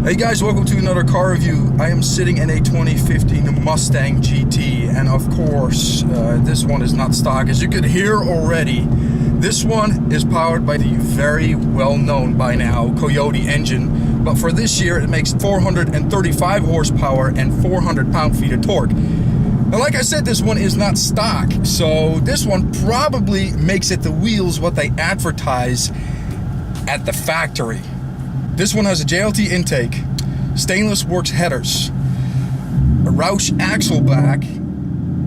Hey guys, welcome to another car review. I am sitting in a 2015 Mustang GT, and of course this one is not stock, as you could hear already. This one is powered by the very well known by now Coyote engine, but for this year it makes 435 horsepower and 400 pound-feet of torque. Now, like I said, this one is not stock, so this one probably makes it the wheels what they advertise at the factory. This one has a JLT intake, stainless works headers, a Roush Axleback,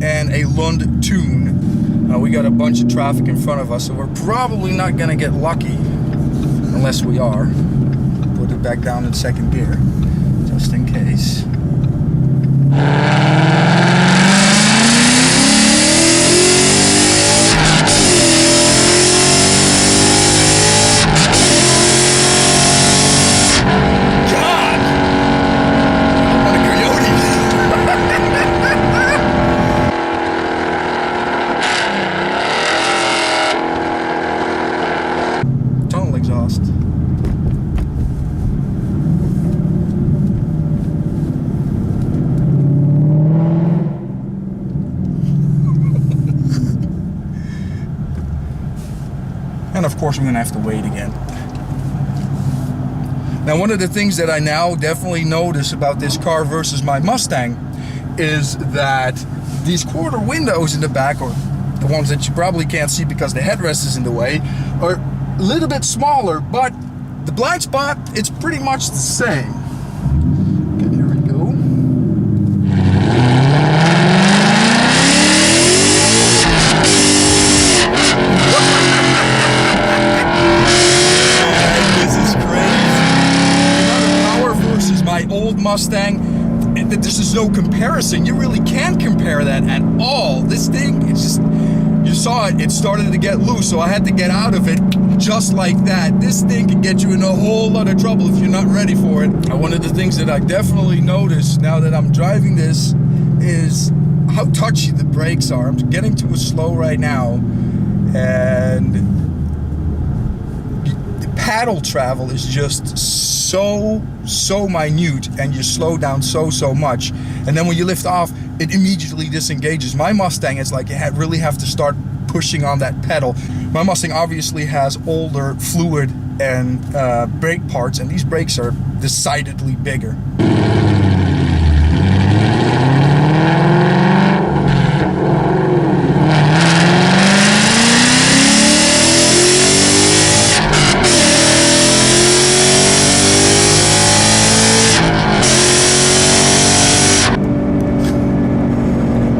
and a Lund tune. Now, we got a bunch of traffic in front of us, so we're probably not gonna get lucky unless we are. Put it back down in second gear, just in case. Exhaust. And of course I'm gonna have to wait again. Now, one of the things that I now definitely notice about this car versus my Mustang is that these quarter windows in the back, or the ones that you probably can't see because the headrest is in the way, are a little bit smaller, but the blind spot, it's pretty much the same. Okay, here we go. This is crazy. The amount of power versus my old Mustang, this is no comparison. You really can't compare that at all. This thing, it's just, you saw it, it started to get loose, so I had to get out of it just like that. This thing can get you in a whole lot of trouble if you're not ready for it. One of the things that I definitely noticed now that I'm driving this is how touchy the brakes are. I'm getting to a slow right now, and the paddle travel is just so minute, and you slow down so much, and then when you lift off, it immediately disengages. My Mustang is like you really have to start pushing on that pedal. My Mustang obviously has older fluid and brake parts, and these brakes are decidedly bigger.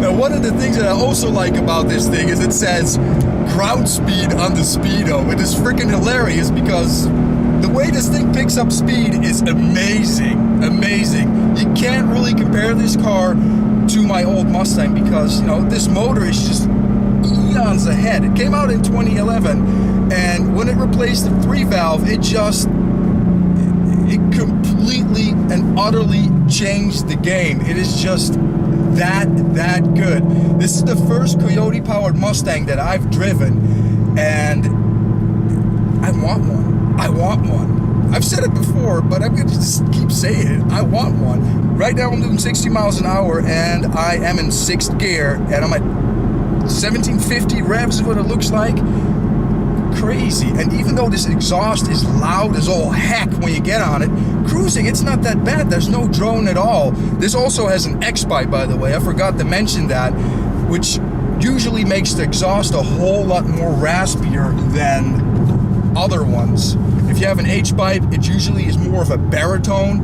One of the things that I also like about this thing is it says ground speed on the speedo. It is freaking hilarious because the way this thing picks up speed is amazing. You can't really compare this car to my old Mustang because, you know, this motor is just eons ahead. It came out in 2011, and when it replaced the 3-valve, it completely and utterly changed the game. It is just that good. This is the first Coyote powered Mustang that I've driven, and I want one. I've said it before, but I'm gonna just keep saying it. I want one. Right now I'm doing 60 miles an hour, and I am in 6th gear, and I'm at 1750 revs is what it looks like. Crazy. And even though this exhaust is loud as all heck when you get on it, cruising, it's not that bad. There's no drone at all. This also has an X-pipe, by the way. I forgot to mention that, which usually makes the exhaust a whole lot more raspier than other ones. If you have an H-pipe, it usually is more of a baritone,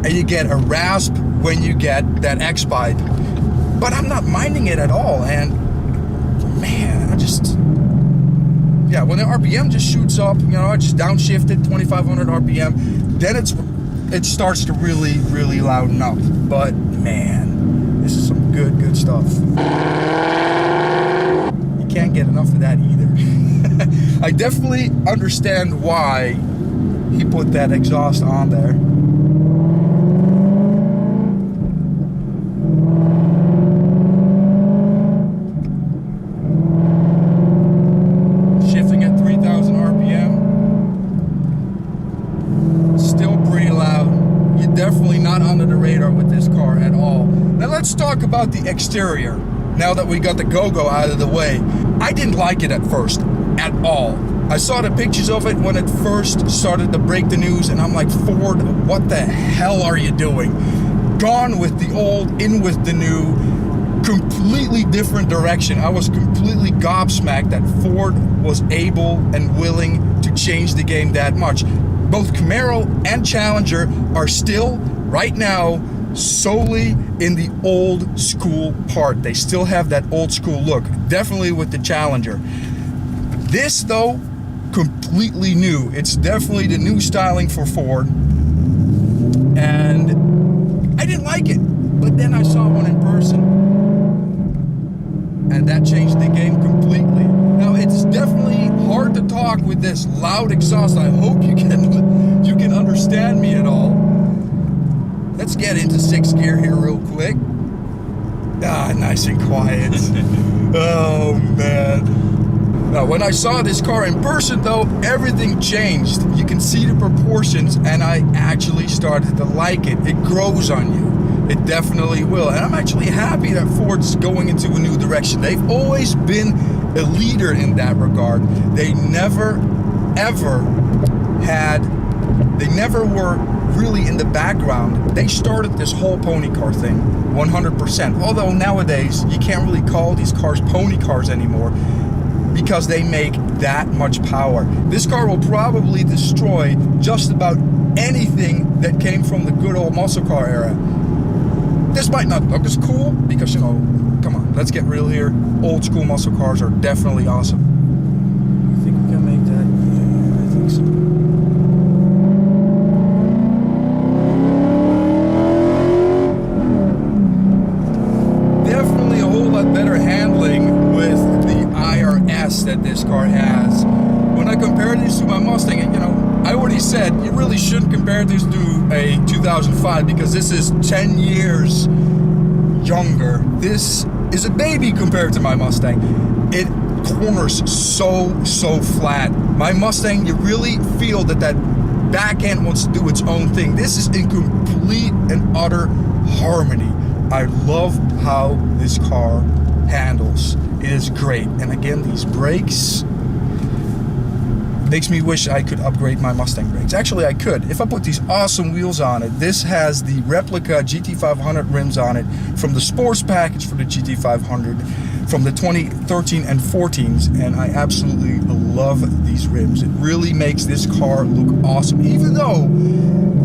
and you get a rasp when you get that X-pipe. But I'm not minding it at all, and man, yeah, when the RPM just shoots up, you know, I just downshifted 2,500 RPM, then it starts to really louden up. But man, this is some good stuff. You can't get enough of that either. I definitely understand why he put that exhaust on there. definitely not under the radar with this car at all. Now let's talk about the exterior. Now that we got the go-go out of the way, I didn't like it at first, at all. I saw the pictures of it when it first started to break the news, and I'm like, Ford, what the hell are you doing? Gone with the old, in with the new, completely different direction. I was completely gobsmacked that Ford was able and willing to change the game that much. Both Camaro and Challenger are still, right now, solely in the old school part. They still have that old school look, definitely with the Challenger. This, though, completely new. It's definitely the new styling for Ford, and I didn't like it, but then I saw one in person, and that changed the game completely. Now, it's definitely hard to talk with this loud exhaust. I hope you can understand me at all. Let's get into 6th gear here real quick. Ah, nice and quiet. Oh, man. Now, when I saw this car in person, though, everything changed. You can see the proportions, and I actually started to like it. It grows on you. It definitely will. And I'm actually happy that Ford's going into a new direction. They've always been a leader in that regard. They never, ever they never were really in the background. They started this whole pony car thing 100%. Although nowadays you can't really call these cars pony cars anymore because they make that much power. This car will probably destroy just about anything that came from the good old muscle car era. This might not look as cool because, you know, come on, let's get real here. Old school muscle cars are definitely awesome. You think we can make that? Yeah, I think so. That this car has. When I compare this to my Mustang, and you know, I already said you really shouldn't compare this to a 2005 because this is 10 years younger. This is a baby compared to my Mustang. It corners so flat. My Mustang, you really feel that back end wants to do its own thing. This is in complete and utter harmony. I love how this car handles. It is great. And again, these brakes makes me wish I could upgrade my Mustang brakes. Actually, I could. If I put these awesome wheels on it, this has the replica GT500 rims on it from the sports package for the GT500 from the 2013 and 14s, and I absolutely love these rims. It really makes this car look awesome. Even though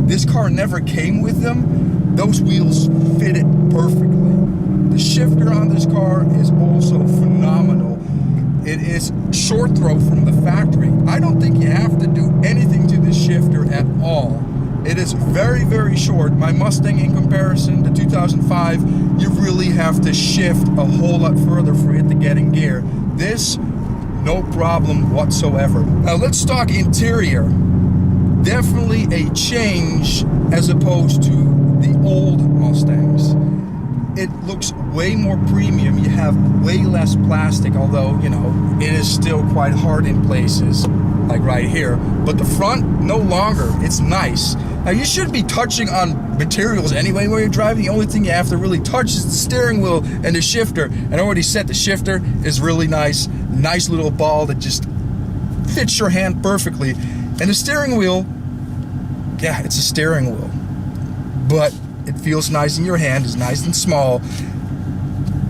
this car never came with them, those wheels fit it perfectly. The shifter on this car is also phenomenal. It is short throw from the factory. I don't think you have to do anything to this shifter at all. It is very short. My Mustang, in comparison to 2005, you really have to shift a whole lot further for it to get in gear. This, no problem whatsoever. Now let's talk interior. Definitely a change as opposed to the old Mustangs. It looks way more premium. You have way less plastic, although, you know, it is still quite hard in places, like right here. But the front, no longer. It's nice. Now, you shouldn't be touching on materials anyway when you're driving. The only thing you have to really touch is the steering wheel and the shifter. And I already said the shifter is really nice. Nice little ball that just fits your hand perfectly. And the steering wheel, yeah, it's a steering wheel. But it feels nice in your hand. It's nice and small.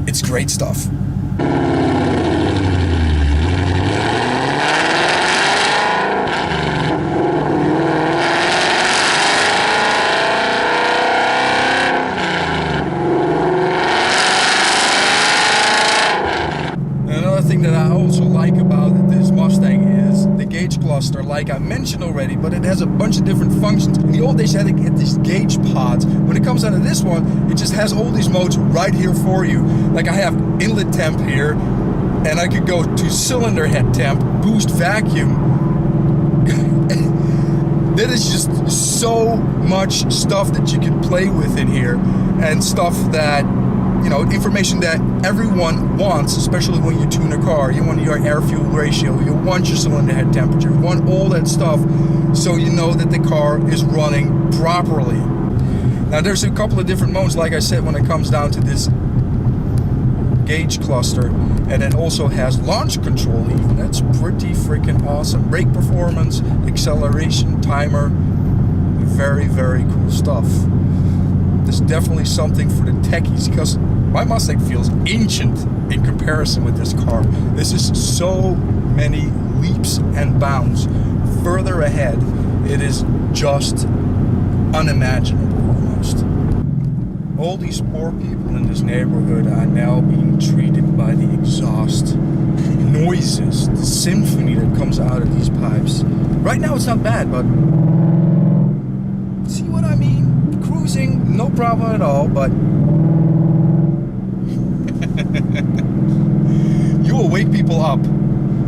It's great stuff. Another thing that I also like about this Mustang is the gauge cluster, like I mentioned already, but it has a bunch of different functions. In the old days, you had to get these gauge pods. When it comes out of this one, it just has all these modes right here for you. Like I have inlet temp here, and I could go to cylinder head temp, boost vacuum. There is just so much stuff that you can play with in here, and stuff that, you know, information that everyone wants, especially when you tune a car. You want your air-fuel ratio, you want your cylinder head temperature, you want all that stuff so you know that the car is running properly. Now there's a couple of different modes, like I said, when it comes down to this gauge cluster, and it also has launch control even. That's pretty freaking awesome. Brake performance, acceleration, timer, very, very cool stuff. There's definitely something for the techies, because my Mustang feels ancient in comparison with this car. This is so many leaps and bounds further ahead. It is just unimaginable almost. All these poor people in this neighborhood are now being treated by the exhaust noises, the symphony that comes out of these pipes. Right now it's not bad, but see what I mean? Cruising, no problem at all, but you will wake people up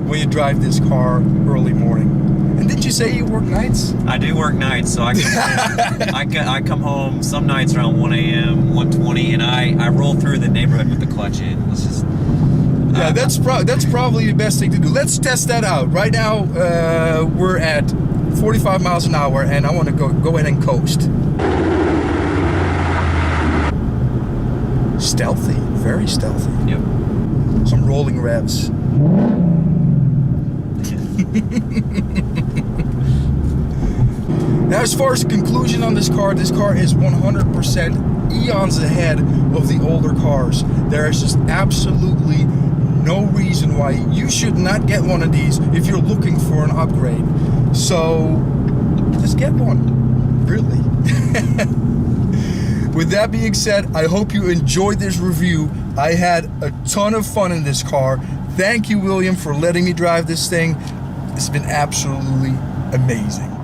when you drive this car early morning. And didn't you say you work nights? I do work nights, so I come home some nights around 1 a.m., 1:20, and I roll through the neighborhood with the clutch in. Let's just... Yeah, that's probably the best thing to do. Let's test that out. Right now, we're at 45 miles an hour, and I want to go ahead and coast. Stealthy, very stealthy. Yep. Some rolling revs. Now, as far as the conclusion on this car is 100% eons ahead of the older cars. There is just absolutely no reason why you should not get one of these if you're looking for an upgrade. So, just get one. Really. With that being said, I hope you enjoyed this review. I had a ton of fun in this car. Thank you, William, for letting me drive this thing. It's been absolutely amazing.